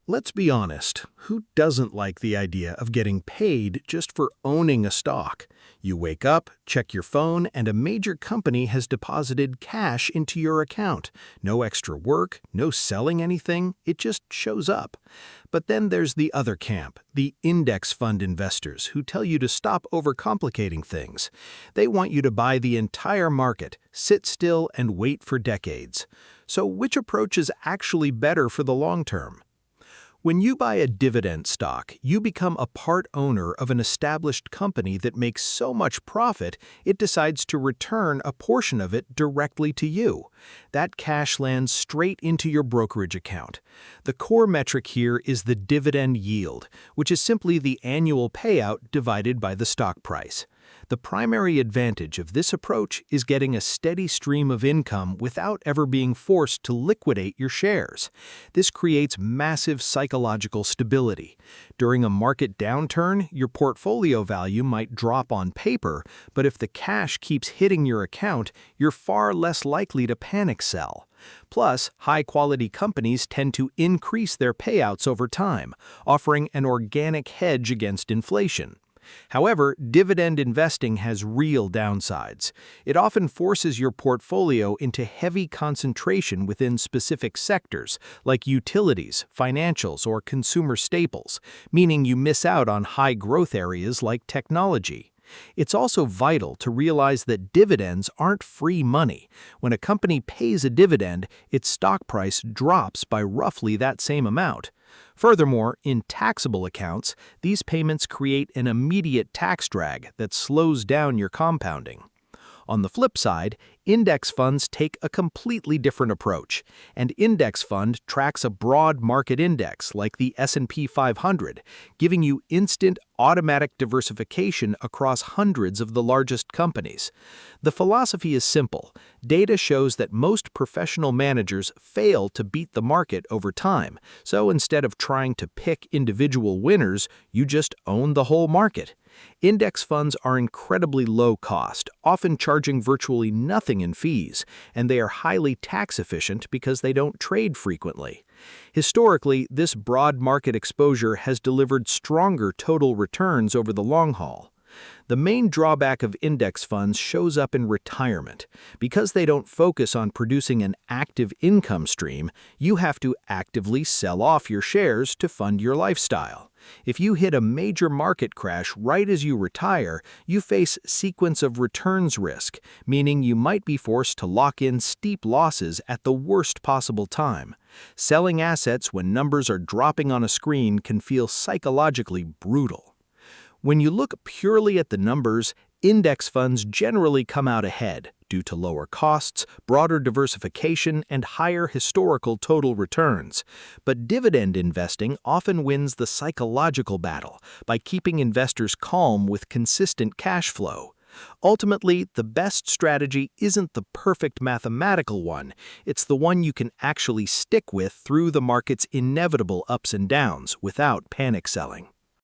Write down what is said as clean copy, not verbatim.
Let's be honest, who doesn't like the idea of getting paid just for owning a stock? You wake up, check your phone, and a major company has deposited cash into your account. No extra work, no selling anything, it just shows up. But then there's the other camp, the index fund investors who tell you to stop overcomplicating things. They want you to buy the entire market, sit still, and wait for decades. So which approach is actually better for the long term? When you buy a dividend stock, you become a part owner of an established company that makes so much profit it decides to return a portion of it directly to you. That cash lands straight into your brokerage account. The core metric here is the dividend yield, which is simply the annual payout divided by the stock price. The primary advantage of this approach is getting a steady stream of income without ever being forced to liquidate your shares. This creates massive psychological stability. During a market downturn, your portfolio value might drop on paper, but if the cash keeps hitting your account, you're far less likely to panic sell. Plus, high-quality companies tend to increase their payouts over time, offering an organic hedge against inflation. However, dividend investing has real downsides. It often forces your portfolio into heavy concentration within specific sectors, like utilities, financials, or consumer staples, meaning you miss out on high-growth areas like technology. It's also vital to realize that dividends aren't free money. When a company pays a dividend, its stock price drops by roughly that same amount. Furthermore, in taxable accounts, these payments create an immediate tax drag that slows down your compounding. On the flip side, index funds take a completely different approach. An index fund tracks a broad market index like the S&P 500, giving you instant, automatic diversification across hundreds of the largest companies. The philosophy is simple. Data shows that most professional managers fail to beat the market over time, so instead of trying to pick individual winners, you just own the whole market. Index funds are incredibly low cost, often charging virtually nothing in fees, and they are highly tax efficient because they don't trade frequently. Historically, this broad market exposure has delivered stronger total returns over the long haul. The main drawback of index funds shows up in retirement. Because they don't focus on producing an active income stream, you have to actively sell off your shares to fund your lifestyle. If you hit a major market crash right as you retire, you face sequence of returns risk, meaning you might be forced to lock in steep losses at the worst possible time. Selling assets when numbers are dropping on a screen can feel psychologically brutal. When you look purely at the numbers, index funds generally come out ahead due to lower costs, broader diversification, and higher historical total returns. But dividend investing often wins the psychological battle by keeping investors calm with consistent cash flow. Ultimately, the best strategy isn't the perfect mathematical one. It's the one you can actually stick with through the market's inevitable ups and downs without panic selling.